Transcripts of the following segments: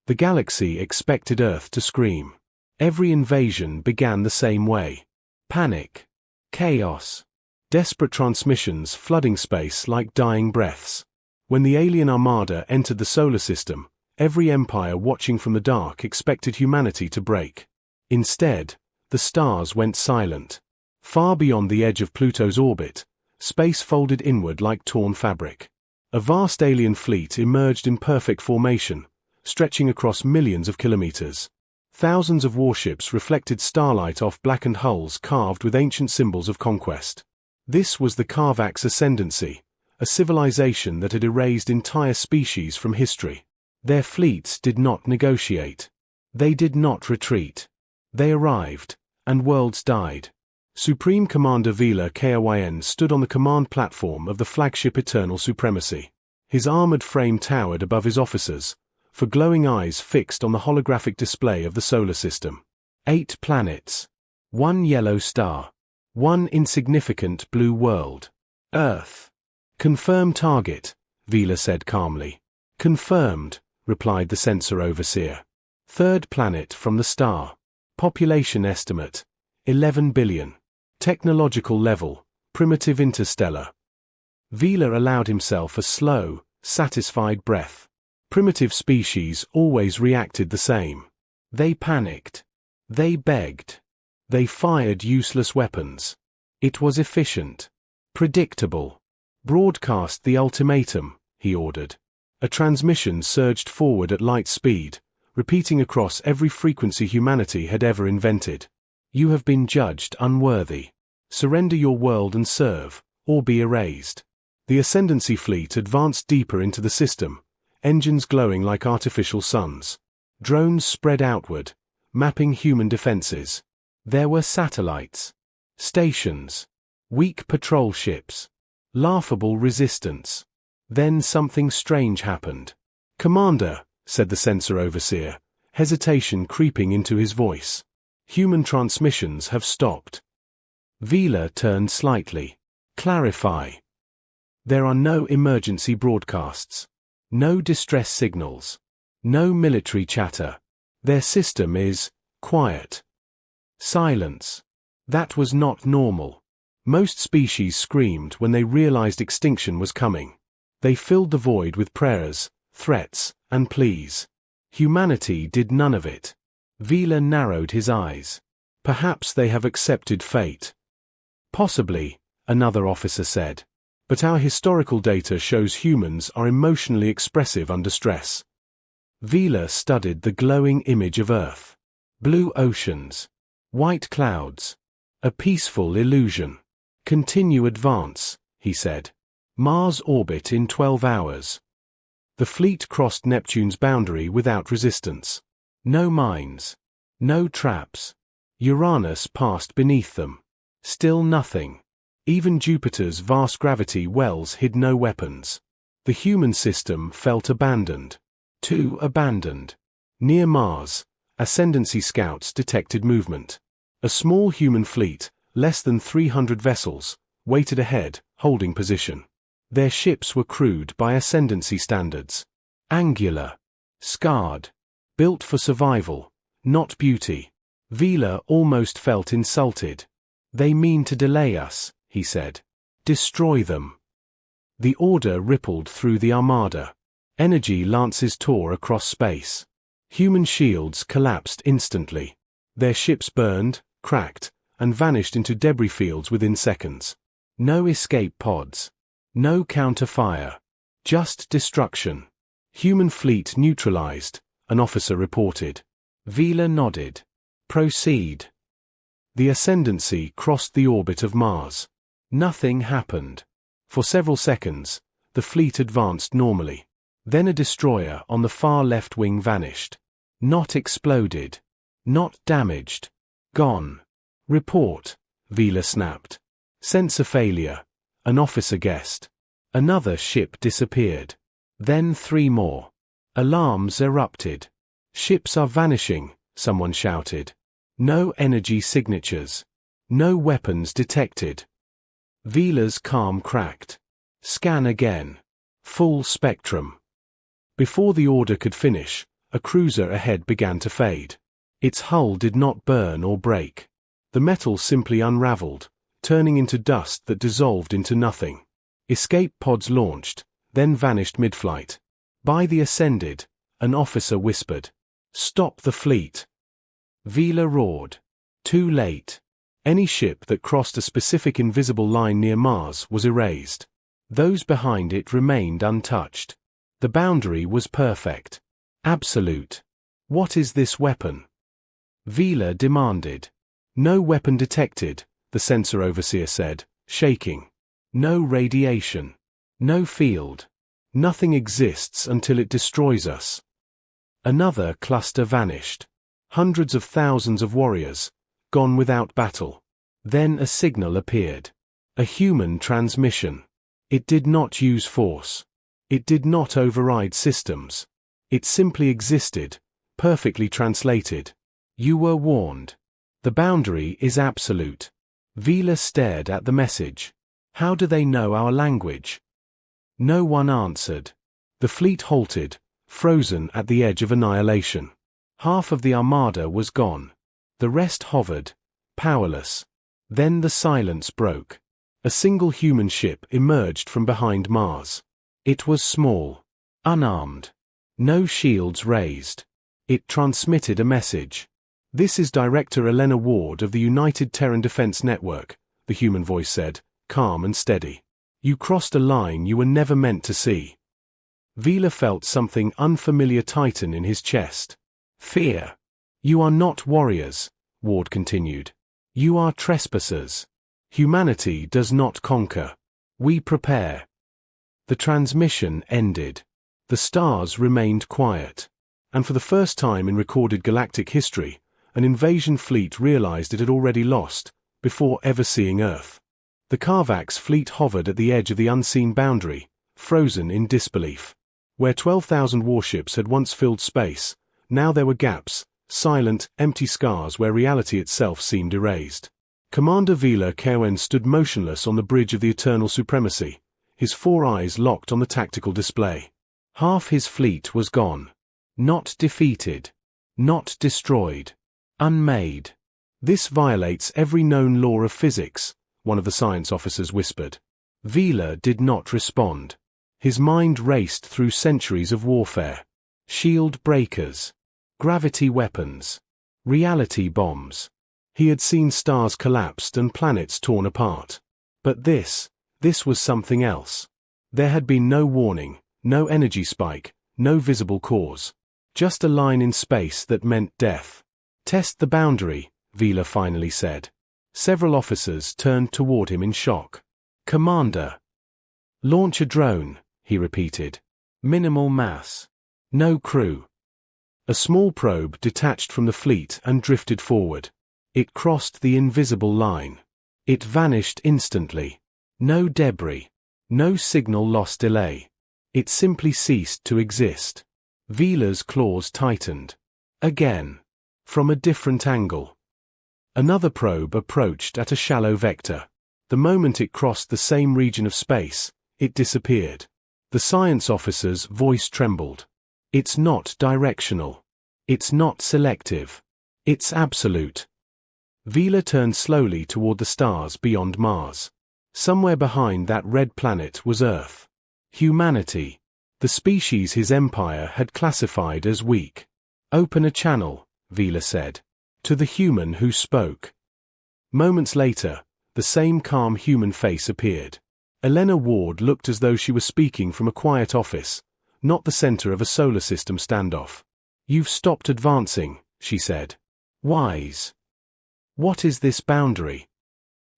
The galaxy expected Earth to scream. Every invasion began the same way. Panic. Chaos. Desperate transmissions flooding space like dying breaths. When the alien armada entered the solar system, every empire watching from the dark expected humanity to break. Instead, the stars went silent. Far beyond the edge of Pluto's orbit, space folded inward like torn fabric. A vast alien fleet emerged in perfect formation, stretching across millions of kilometers. Thousands of warships reflected starlight off blackened hulls carved with ancient symbols of conquest. This was the Karvax Ascendancy, a civilization that had erased entire species from history. Their fleets did not negotiate. They did not retreat. They arrived, and worlds died. Supreme Commander Vila Kyn stood on the command platform of the flagship Eternal Supremacy. His armored frame towered above his officers, for glowing eyes fixed on the holographic display of the solar system. 8 planets. 1 yellow star. 1 insignificant blue world. Earth. Confirm target, Vila said calmly. Confirmed, replied the sensor overseer. 3rd planet from the star. Population estimate, 11 billion. Technological level, primitive interstellar. Vila allowed himself a slow, satisfied breath. Primitive species always reacted the same. They panicked. They begged. They fired useless weapons. It was efficient. Predictable. Broadcast the ultimatum, he ordered. A transmission surged forward at light speed, repeating across every frequency humanity had ever invented. You have been judged unworthy. Surrender your world and serve, or be erased. The Ascendancy fleet advanced deeper into the system, engines glowing like artificial suns. Drones spread outward, mapping human defenses. There were satellites. Stations. Weak patrol ships. Laughable resistance. Then something strange happened. Commander, said the sensor overseer, hesitation creeping into his voice. Human transmissions have stopped. Vila turned slightly. Clarify. There are no emergency broadcasts. No distress signals. No military chatter. Their system is quiet. Silence. That was not normal. Most species screamed when they realized extinction was coming. They filled the void with prayers, threats, and pleas. Humanity did none of it. Vila narrowed his eyes. Perhaps they have accepted fate. Possibly, another officer said. But our historical data shows humans are emotionally expressive under stress. Vila studied the glowing image of Earth. Blue oceans. White clouds. A peaceful illusion. Continue advance, he said. Mars orbit in 12 hours. The fleet crossed Neptune's boundary without resistance. No mines. No traps. Uranus passed beneath them. Still nothing. Even Jupiter's vast gravity wells hid no weapons. The human system felt abandoned. Too abandoned. Near Mars, Ascendancy scouts detected movement. A small human fleet, less than 300 vessels, waited ahead, holding position. Their ships were crewed by Ascendancy standards. Angular. Scarred. Built for survival, not beauty. Vila almost felt insulted. They mean to delay us, he said. Destroy them. The order rippled through the armada. Energy lances tore across space. Human shields collapsed instantly. Their ships burned, cracked, and vanished into debris fields within seconds. No escape pods. No counter-fire. Just destruction. Human fleet neutralized, an officer reported. Vila nodded. Proceed. The Ascendancy crossed the orbit of Mars. Nothing happened. For several seconds, the fleet advanced normally. Then a destroyer on the far left wing vanished. Not exploded. Not damaged. Gone. Report, Vila snapped. Sensor failure, an officer guessed. Another ship disappeared. Then 3 more. Alarms erupted. Ships are vanishing, someone shouted. No energy signatures. No weapons detected. Vila's calm cracked. Scan again. Full spectrum. Before the order could finish, a cruiser ahead began to fade. Its hull did not burn or break. The metal simply unraveled, turning into dust that dissolved into nothing. Escape pods launched, then vanished mid-flight. By the Ascended, an officer whispered, "Stop the fleet." Vila roared. Too late. Any ship that crossed a specific invisible line near Mars was erased. Those behind it remained untouched. The boundary was perfect. Absolute. "What is this weapon?" Vila demanded. "No weapon detected," the sensor overseer said, shaking. "No radiation. No field. Nothing exists until it destroys us." Another cluster vanished. Hundreds of thousands of warriors, gone without battle. Then a signal appeared. A human transmission. It did not use force. It did not override systems. It simply existed, perfectly translated. "You were warned. The boundary is absolute." Vila stared at the message. "How do they know our language?" No one answered. The fleet halted, frozen at the edge of annihilation. Half of the armada was gone. The rest hovered, powerless. Then the silence broke. A single human ship emerged from behind Mars. It was small, unarmed. No shields raised. It transmitted a message. "This is Director Elena Ward of the United Terran Defense Network," the human voice said, calm and steady. "You crossed a line you were never meant to see." Vila felt something unfamiliar tighten in his chest. Fear. "You are not warriors," Ward continued. "You are trespassers. Humanity does not conquer. We prepare." The transmission ended. The stars remained quiet. And for the first time in recorded galactic history, an invasion fleet realized it had already lost, before ever seeing Earth. The Carvax fleet hovered at the edge of the unseen boundary, frozen in disbelief. Where 12,000 warships had once filled space, now there were gaps, silent, empty scars where reality itself seemed erased. Commander Vila Kerwen stood motionless on the bridge of the Eternal Supremacy, his four eyes locked on the tactical display. Half his fleet was gone. Not defeated. Not destroyed. Unmade. "This violates every known law of physics," one of the science officers whispered. Vila did not respond. His mind raced through centuries of warfare. Shield breakers. Gravity weapons. Reality bombs. He had seen stars collapsed and planets torn apart. But this was something else. There had been no warning, no energy spike, no visible cause. Just a line in space that meant death. "Test the boundary," Vila finally said. Several officers turned toward him in shock. "Commander." "Launch a drone," he repeated. "Minimal mass. No crew." A small probe detached from the fleet and drifted forward. It crossed the invisible line. It vanished instantly. No debris. No signal loss delay. It simply ceased to exist. Vila's claws tightened. Again. From a different angle. Another probe approached at a shallow vector. The moment it crossed the same region of space, it disappeared. The science officer's voice trembled. "It's not directional. It's not selective. It's absolute." Vila turned slowly toward the stars beyond Mars. Somewhere behind that red planet was Earth. Humanity. The species his empire had classified as weak. "Open a channel," Vila said. To the human who spoke. Moments later, the same calm human face appeared. Elena Ward looked as though she was speaking from a quiet office, not the center of a solar system standoff. "You've stopped advancing," she said. "Wise." "What is this boundary?"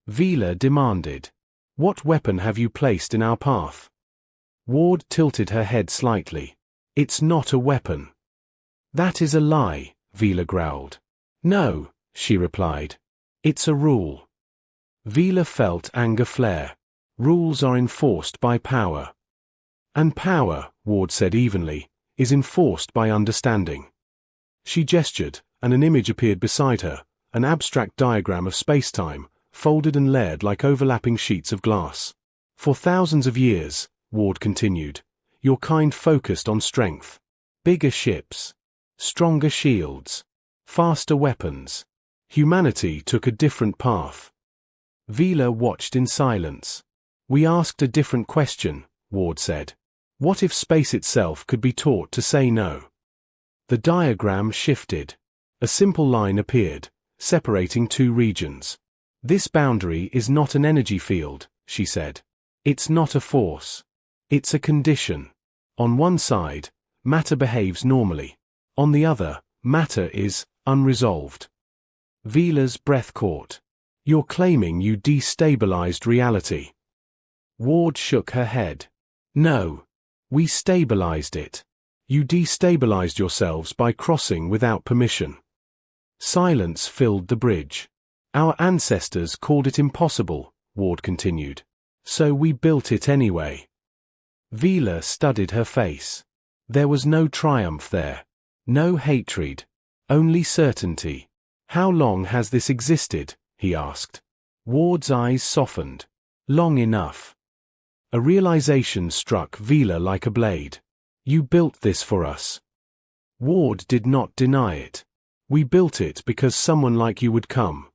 Vila demanded. "What weapon have you placed in our path?" Ward tilted her head slightly. "It's not a weapon." "That is a lie," Vila growled. "No," she replied. "It's a rule." Vila felt anger flare. Rules are enforced by power. And power, Ward said evenly, is enforced by understanding. She gestured, and an image appeared beside her, an abstract diagram of space-time, folded and layered like overlapping sheets of glass. "For thousands of years," Ward continued, "your kind focused on strength. Bigger ships. Stronger shields. Faster weapons. Humanity took a different path. Vila watched in silence. We asked a different question, Ward said. What if space itself could be taught to say no? The diagram shifted. A simple line appeared, separating two regions. This boundary is not an energy field, she said. It's not a force. It's a condition. On one side, matter behaves normally. On the other, matter is unresolved. Vila's breath caught. You're claiming you destabilized reality. Ward shook her head. No. We stabilized it. You destabilized yourselves by crossing without permission. Silence filled the bridge. Our ancestors called it impossible, Ward continued. So we built it anyway. Vila studied her face. There was no triumph there. No hatred. Only certainty. How long has this existed? He asked. Ward's eyes softened. Long enough. A realization struck Vila like a blade. You built this for us. Ward did not deny it. We built it because someone like you would come.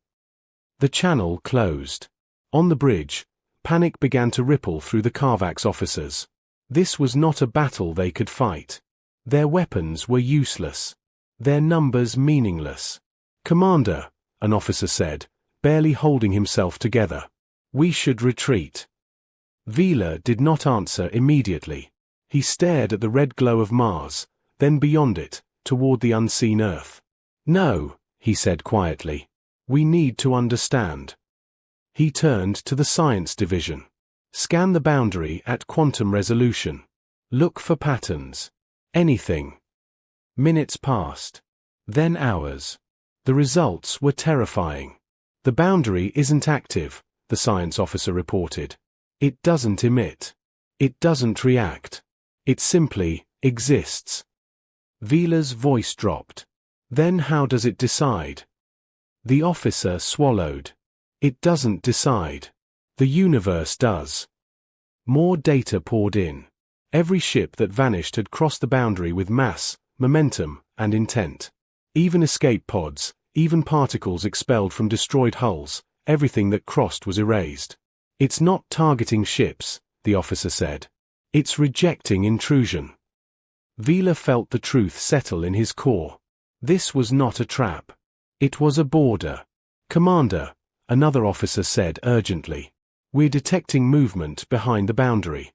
The channel closed. On the bridge, panic began to ripple through the Carvax officers. This was not a battle they could fight. Their weapons were useless. Their numbers meaningless. Commander, an officer said, barely holding himself together. We should retreat. Vila did not answer immediately. He stared at the red glow of Mars, then beyond it, toward the unseen Earth. No, he said quietly. We need to understand. He turned to the science division. Scan the boundary at quantum resolution. Look for patterns. Anything. Minutes passed. Then hours. The results were terrifying. The boundary isn't active, the science officer reported. It doesn't emit. It doesn't react. It simply exists. Vila's voice dropped. Then how does it decide? The officer swallowed. It doesn't decide. The universe does. More data poured in. Every ship that vanished had crossed the boundary with mass, momentum, and intent. Even escape pods, even particles expelled from destroyed hulls, everything that crossed was erased. It's not targeting ships, the officer said. It's rejecting intrusion. Vila felt the truth settle in his core. This was not a trap. It was a border. Commander, another officer said urgently. We're detecting movement behind the boundary.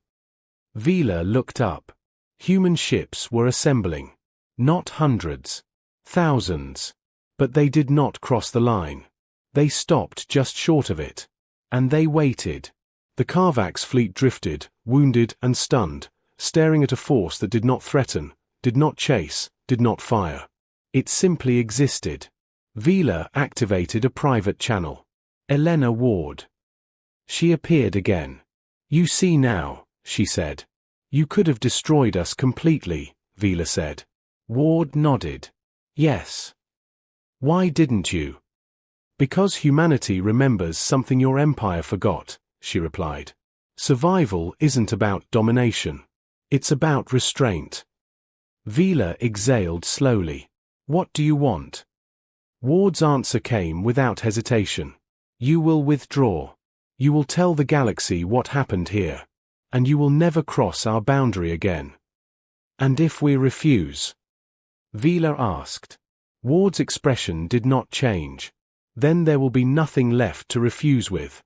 Vila looked up. Human ships were assembling. Not hundreds. Thousands. But they did not cross the line. They stopped just short of it. And they waited. The Carvax fleet drifted, wounded and stunned, staring at a force that did not threaten, did not chase, did not fire. It simply existed. Vila activated a private channel. Elena Ward. She appeared again. You see now, she said. You could have destroyed us completely, Vila said. Ward nodded. Yes. Why didn't you? Because humanity remembers something your empire forgot, she replied. Survival isn't about domination. It's about restraint. Vila exhaled slowly. What do you want? Ward's answer came without hesitation. You will withdraw. You will tell the galaxy what happened here. And you will never cross our boundary again. And if we refuse? Vila asked. Ward's expression did not change. Then there will be nothing left to refuse with.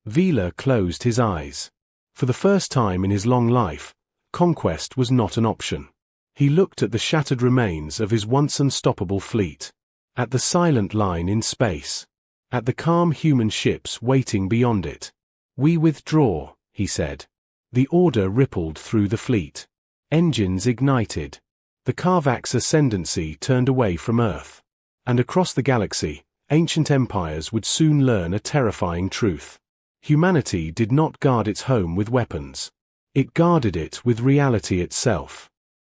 Vila closed his eyes. For the first time in his long life, conquest was not an option. He looked at the shattered remains of his once unstoppable fleet. At the silent line in space. At the calm human ships waiting beyond it. We withdraw, he said. The order rippled through the fleet. Engines ignited. The Carvax ascendancy turned away from Earth. And across the galaxy, ancient empires would soon learn a terrifying truth. Humanity did not guard its home with weapons. It guarded it with reality itself.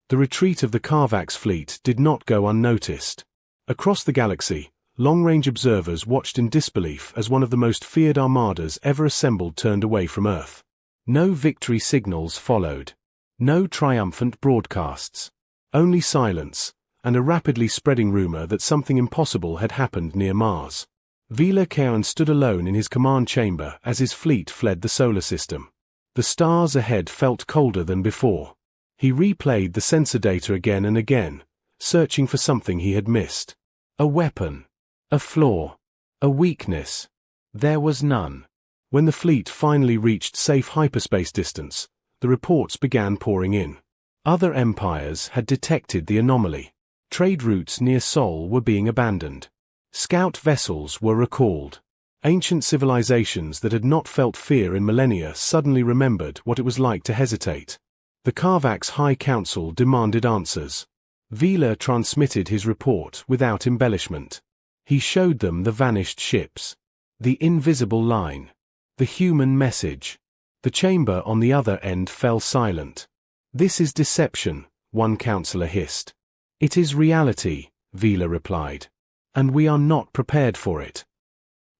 The retreat of the Carvax fleet did not go unnoticed. Across the galaxy, long-range observers watched in disbelief as one of the most feared armadas ever assembled turned away from Earth. No victory signals followed. No triumphant broadcasts. Only silence, and a rapidly spreading rumor that something impossible had happened near Mars. Vila Keown stood alone in his command chamber as his fleet fled the solar system. The stars ahead felt colder than before. He replayed the sensor data again and again, searching for something he had missed. A weapon. A flaw. A weakness. There was none. When the fleet finally reached safe hyperspace distance, the reports began pouring in. Other empires had detected the anomaly. Trade routes near Sol were being abandoned. Scout vessels were recalled. Ancient civilizations that had not felt fear in millennia suddenly remembered what it was like to hesitate. The Karvak's High Council demanded answers. Vila transmitted his report without embellishment. He showed them the vanished ships. The invisible line. The human message. The chamber on the other end fell silent. "This is deception," one counselor hissed. "It is reality," Vila replied. "And we are not prepared for it."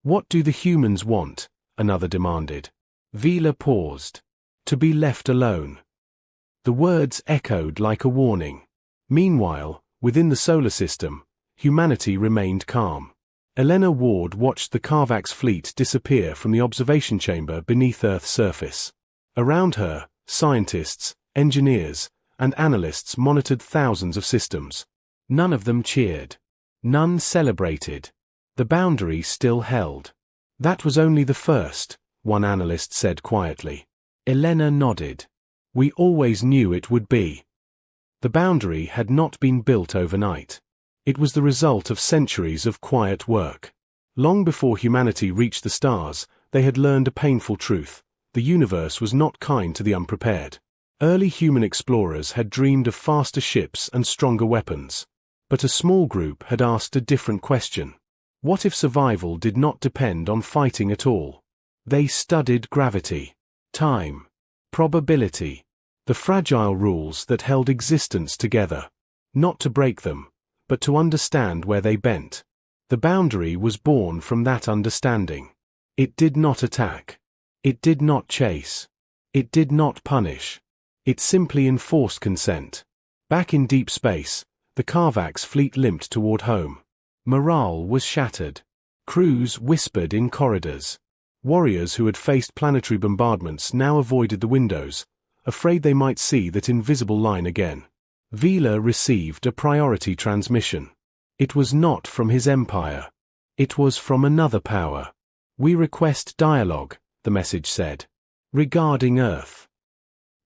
"What do the humans want?" another demanded. Vila paused. "To be left alone." The words echoed like a warning. Meanwhile, within the solar system, humanity remained calm. Elena Ward watched the Karvak's fleet disappear from the observation chamber beneath Earth's surface. Around her, scientists, engineers, and analysts monitored thousands of systems. None of them cheered. None celebrated. The boundary still held. "That was only the first," one analyst said quietly. Elena nodded. "We always knew it would be." The boundary had not been built overnight. It was the result of centuries of quiet work. Long before humanity reached the stars, they had learned a painful truth: the universe was not kind to the unprepared. Early human explorers had dreamed of faster ships and stronger weapons. But a small group had asked a different question. What if survival did not depend on fighting at all? They studied gravity, time, probability, the fragile rules that held existence together. Not to break them, but to understand where they bent. The boundary was born from that understanding. It did not attack. It did not chase. It did not punish. It simply enforced consent. Back in deep space, the Karvak's fleet limped toward home. Morale was shattered. Crews whispered in corridors. Warriors who had faced planetary bombardments now avoided the windows, afraid they might see that invisible line again. Vila received a priority transmission. It was not from his empire. It was from another power. "We request dialogue," the message said. "Regarding Earth."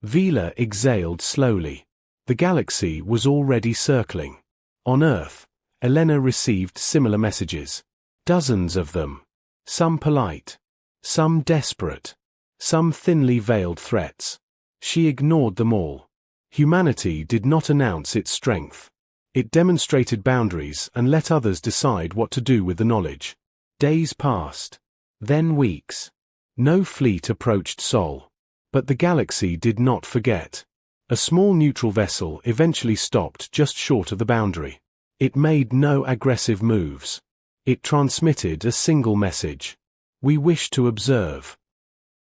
Vila exhaled slowly. The galaxy was already circling. On Earth, Elena received similar messages. Dozens of them. Some polite. Some desperate. Some thinly veiled threats. She ignored them all. Humanity did not announce its strength. It demonstrated boundaries and let others decide what to do with the knowledge. Days passed. Then weeks. No fleet approached Sol. But the galaxy did not forget. A small neutral vessel eventually stopped just short of the boundary. It made no aggressive moves. It transmitted a single message. "We wish to observe."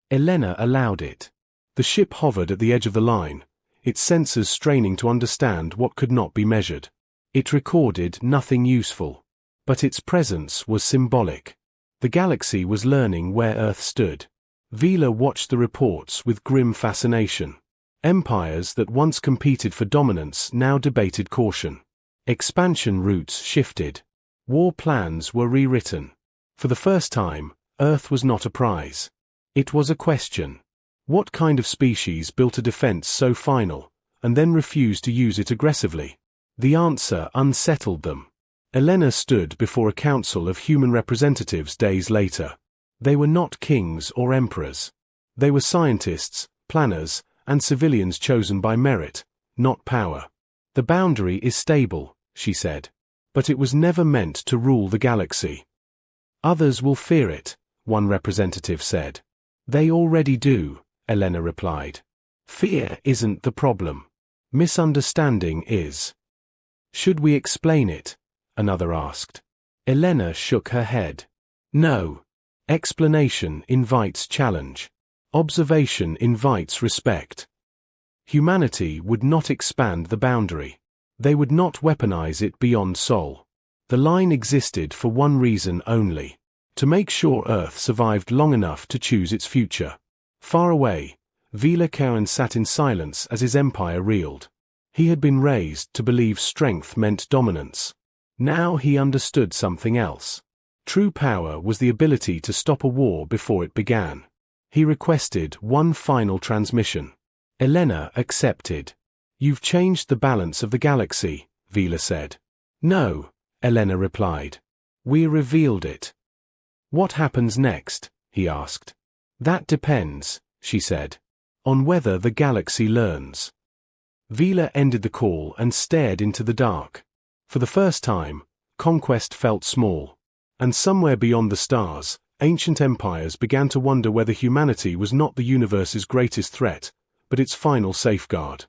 Elena allowed it. The ship hovered at the edge of the line, its sensors straining to understand what could not be measured. It recorded nothing useful. But its presence was symbolic. The galaxy was learning where Earth stood. Vila watched the reports with grim fascination. Empires that once competed for dominance now debated caution. Expansion routes shifted. War plans were rewritten. For the first time, Earth was not a prize. It was a question. What kind of species built a defense so final, and then refused to use it aggressively? The answer unsettled them. Elena stood before a council of human representatives days later. They were not kings or emperors. They were scientists, planners, and civilians chosen by merit, not power. "The boundary is stable," she said. "But it was never meant to rule the galaxy." "Others will fear it," one representative said. "They already do," Elena replied. "Fear isn't the problem. Misunderstanding is." "Should we explain it?" another asked. Elena shook her head. "No. Explanation invites challenge. Observation invites respect." Humanity would not expand the boundary. They would not weaponize it beyond Sol. The line existed for one reason only: to make sure Earth survived long enough to choose its future. Far away, Vila Karen sat in silence as his empire reeled. He had been raised to believe strength meant dominance. Now he understood something else. True power was the ability to stop a war before it began. He requested one final transmission. Elena accepted. "You've changed the balance of the galaxy," Vila said. "No," Elena replied. "We revealed it." "What happens next?" he asked. "That depends," she said, "on whether the galaxy learns." Vila ended the call and stared into the dark. For the first time, conquest felt small. And somewhere beyond the stars, ancient empires began to wonder whether humanity was not the universe's greatest threat, but its final safeguard.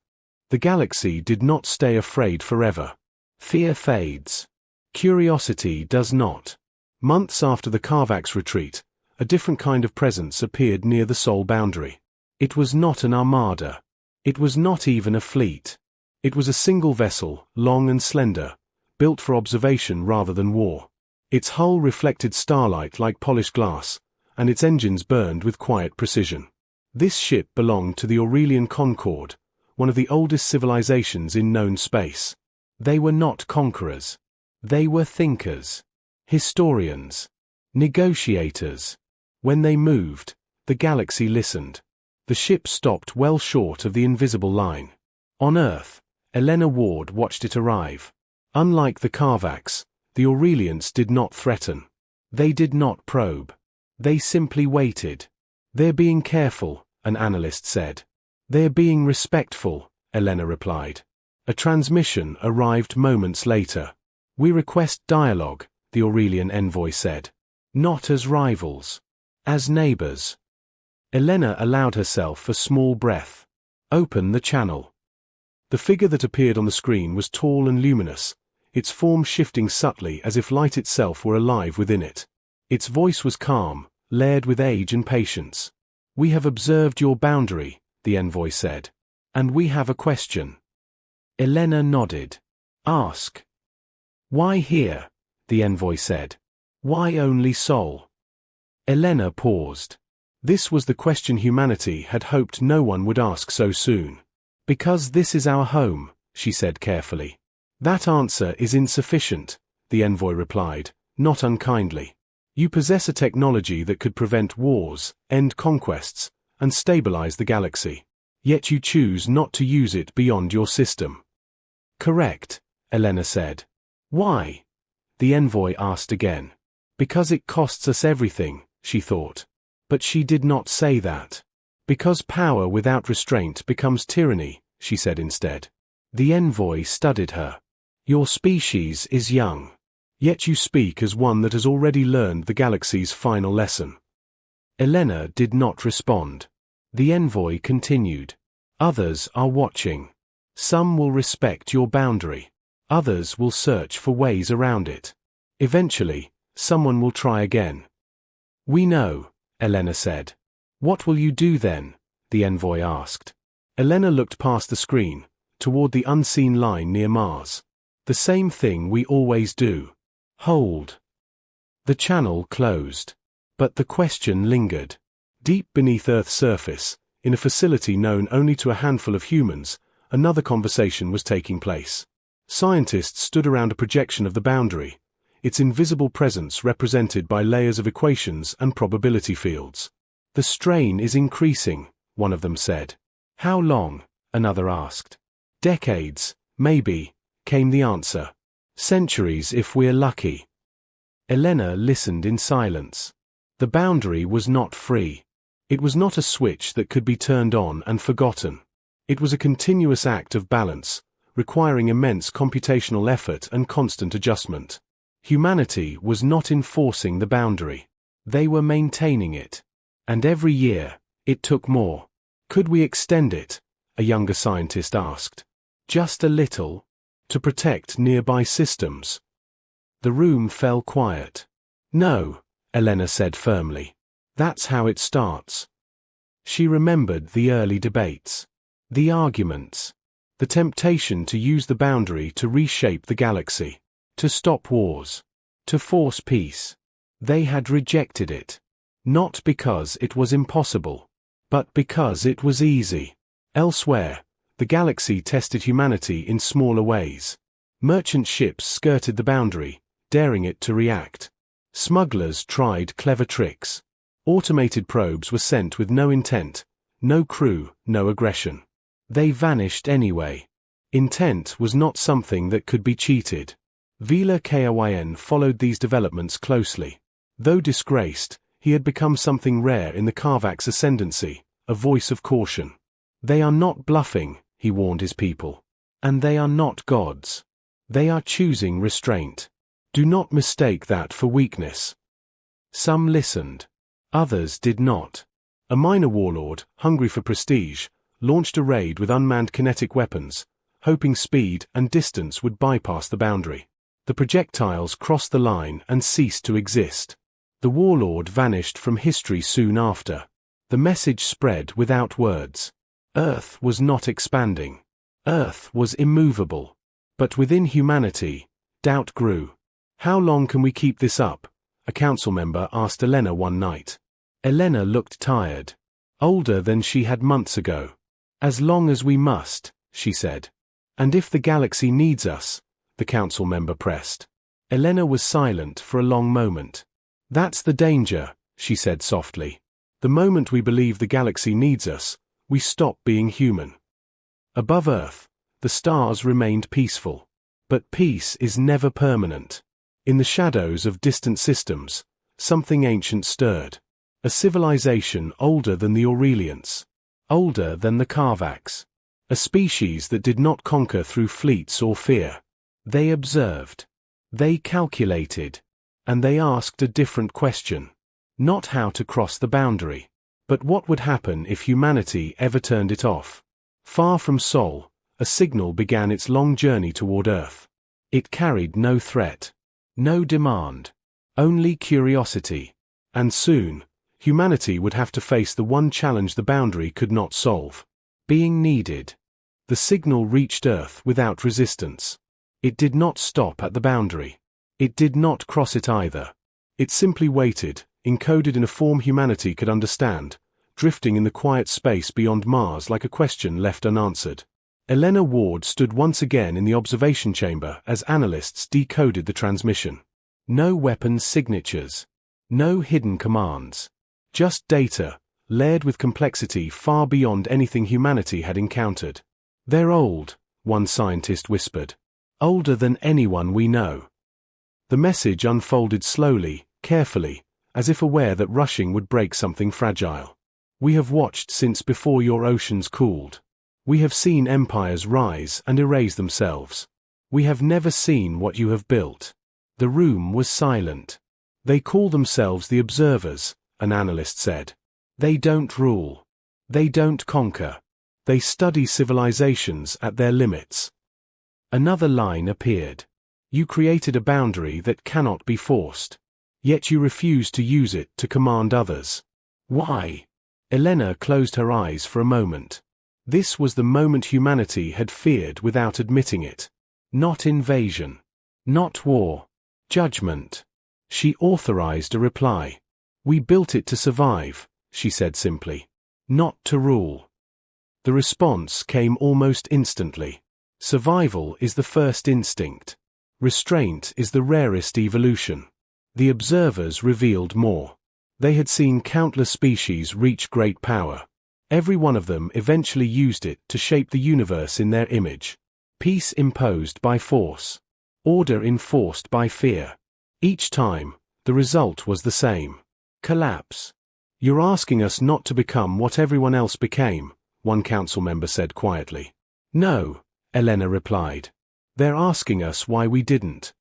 The galaxy did not stay afraid forever. Fear fades. Curiosity does not. Months after the Karvax retreat, a different kind of presence appeared near the Sol boundary. It was not an armada. It was not even a fleet. It was a single vessel, long and slender, built for observation rather than war. Its hull reflected starlight like polished glass, and its engines burned with quiet precision. This ship belonged to the Aurelian Concord, one of the oldest civilizations in known space. They were not conquerors. They were thinkers, historians, negotiators. When they moved, the galaxy listened. The ship stopped well short of the invisible line. On Earth, Elena Ward watched it arrive. Unlike the Karvax, the Aurelians did not threaten. They did not probe. They simply waited. "They're being careful," an analyst said. "They're being respectful," Elena replied. A transmission arrived moments later. "We request dialogue," the Aurelian envoy said. "Not as rivals. As neighbors." Elena allowed herself a small breath. "Open the channel." The figure that appeared on the screen was tall and luminous, its form shifting subtly as if light itself were alive within it. Its voice was calm, layered with age and patience. "We have observed your boundary," the envoy said. "And we have a question." Elena nodded. "Ask." "Why here?" the envoy said. "Why only Sol?" Elena paused. This was the question humanity had hoped no one would ask so soon. "Because this is our home," she said carefully. "That answer is insufficient," the envoy replied, not unkindly. "You possess a technology that could prevent wars, end conquests, and stabilize the galaxy. Yet you choose not to use it beyond your system." "Correct," Elena said. "Why?" the envoy asked again. "Because it costs us everything," she thought. But she did not say that. "Because power without restraint becomes tyranny," she said instead. The envoy studied her. "Your species is young. Yet you speak as one that has already learned the galaxy's final lesson." Elena did not respond. The envoy continued. "Others are watching. Some will respect your boundary. Others will search for ways around it. Eventually, someone will try again." "We know," Elena said. "What will you do then?" the envoy asked. Elena looked past the screen, toward the unseen line near Mars. "The same thing we always do. Hold." The channel closed. But the question lingered. Deep beneath Earth's surface, in a facility known only to a handful of humans, another conversation was taking place. Scientists stood around a projection of the boundary, its invisible presence represented by layers of equations and probability fields. "The strain is increasing," one of them said. "How long?" another asked. "Decades, maybe," came the answer. "Centuries if we're lucky." Elena listened in silence. The boundary was not free. It was not a switch that could be turned on and forgotten. It was a continuous act of balance, requiring immense computational effort and constant adjustment. Humanity was not enforcing the boundary. They were maintaining it. And every year, it took more. "Could we extend it?" a younger scientist asked. "Just a little? To protect nearby systems?" The room fell quiet. "No," Elena said firmly. "That's how it starts." She remembered the early debates. The arguments. The temptation to use the boundary to reshape the galaxy, to stop wars, to force peace. They had rejected it. Not because it was impossible, but because it was easy. Elsewhere, the galaxy tested humanity in smaller ways. Merchant ships skirted the boundary, daring it to react. Smugglers tried clever tricks. Automated probes were sent with no intent, no crew, no aggression. They vanished anyway. Intent was not something that could be cheated. Vila Kyn followed these developments closely. Though disgraced, he had become something rare in the Karvak's ascendancy, a voice of caution. They are not bluffing, he warned his people. And they are not gods. They are choosing restraint. Do not mistake that for weakness. Some listened. Others did not. A minor warlord, hungry for prestige, launched a raid with unmanned kinetic weapons, hoping speed and distance would bypass the boundary. The projectiles crossed the line and ceased to exist. The warlord vanished from history soon after. The message spread without words. Earth was not expanding. Earth was immovable. But within humanity, doubt grew. How long can we keep this up? A council member asked Elena one night. Elena looked tired. Older than she had months ago. As long as we must, she said. And if the galaxy needs us, the council member pressed. Elena was silent for a long moment. That's the danger, she said softly. The moment we believe the galaxy needs us, we stop being human. Above Earth, the stars remained peaceful. But peace is never permanent. In the shadows of distant systems, something ancient stirred. A civilization older than the Aurelians. Older than the Karvaks. A species that did not conquer through fleets or fear. They observed. They calculated. And they asked a different question. Not how to cross the boundary, but what would happen if humanity ever turned it off. Far from Sol, a signal began its long journey toward Earth. It carried no threat. No demand. Only curiosity. And soon, humanity would have to face the one challenge the boundary could not solve. Being needed. The signal reached Earth without resistance. It did not stop at the boundary. It did not cross it either. It simply waited, encoded in a form humanity could understand, drifting in the quiet space beyond Mars like a question left unanswered. Elena Ward stood once again in the observation chamber as analysts decoded the transmission. No weapon signatures. No hidden commands. Just data, layered with complexity far beyond anything humanity had encountered. They're old, one scientist whispered. Older than anyone we know. The message unfolded slowly, carefully, as if aware that rushing would break something fragile. We have watched since before your oceans cooled. We have seen empires rise and erase themselves. We have never seen what you have built. The room was silent. They call themselves the observers, an analyst said. They don't rule. They don't conquer. They study civilizations at their limits. Another line appeared. You created a boundary that cannot be forced. Yet you refuse to use it to command others. Why? Elena closed her eyes for a moment. This was the moment humanity had feared without admitting it. Not invasion. Not war. Judgment. She authorized a reply. We built it to survive, she said simply. Not to rule. The response came almost instantly. Survival is the first instinct. Restraint is the rarest evolution. The observers revealed more. They had seen countless species reach great power. Every one of them eventually used it to shape the universe in their image. Peace imposed by force. Order enforced by fear. Each time, the result was the same. Collapse. You're asking us not to become what everyone else became, one council member said quietly. No, Elena replied. They're asking us why we didn't.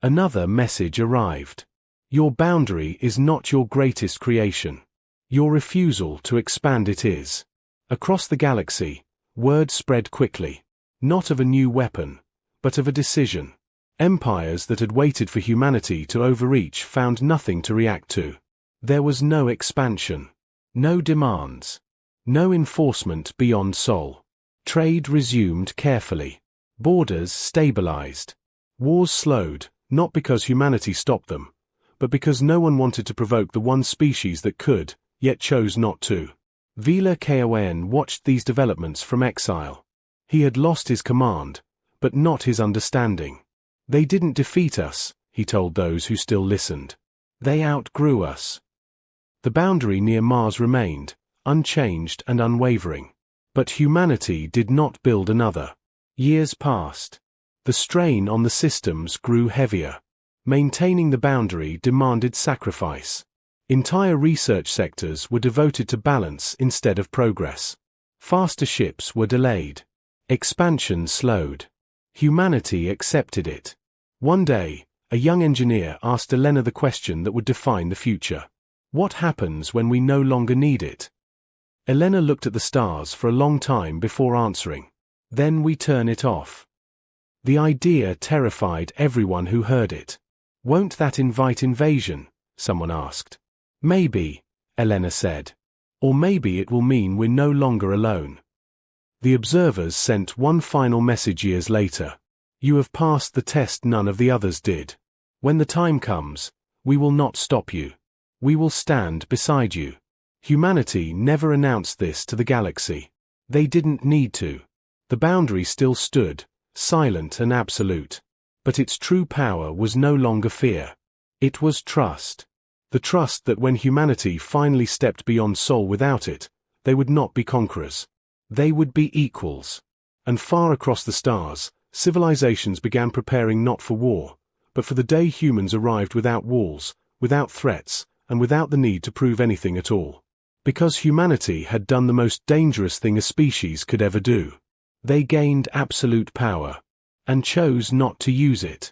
Another message arrived. Your boundary is not your greatest creation. Your refusal to expand it is. Across the galaxy, word spread quickly. Not of a new weapon, but of a decision. Empires that had waited for humanity to overreach found nothing to react to. There was no expansion. No demands. No enforcement beyond Sol. Trade resumed carefully. Borders stabilized. Wars slowed, not because humanity stopped them, but because no one wanted to provoke the one species that could, yet chose not to. Vila Kaoen watched these developments from exile. He had lost his command, but not his understanding. They didn't defeat us, he told those who still listened. They outgrew us. The boundary near Mars remained, unchanged and unwavering. But humanity did not build another. Years passed. The strain on the systems grew heavier. Maintaining the boundary demanded sacrifice. Entire research sectors were devoted to balance instead of progress. Faster ships were delayed. Expansion slowed. Humanity accepted it. One day, a young engineer asked Elena the question that would define the future. What happens when we no longer need it? Elena looked at the stars for a long time before answering. Then we turn it off. The idea terrified everyone who heard it. Won't that invite invasion? Someone asked. Maybe, Elena said. Or maybe it will mean we're no longer alone. The observers sent one final message years later. You have passed the test none of the others did. When the time comes, we will not stop you. We will stand beside you. Humanity never announced this to the galaxy. They didn't need to. The boundary still stood, silent and absolute. But its true power was no longer fear. It was trust. The trust that when humanity finally stepped beyond Sol without it, they would not be conquerors. They would be equals. And far across the stars, civilizations began preparing not for war, but for the day humans arrived without walls, without threats, and without the need to prove anything at all. Because humanity had done the most dangerous thing a species could ever do. They gained absolute power, and chose not to use it.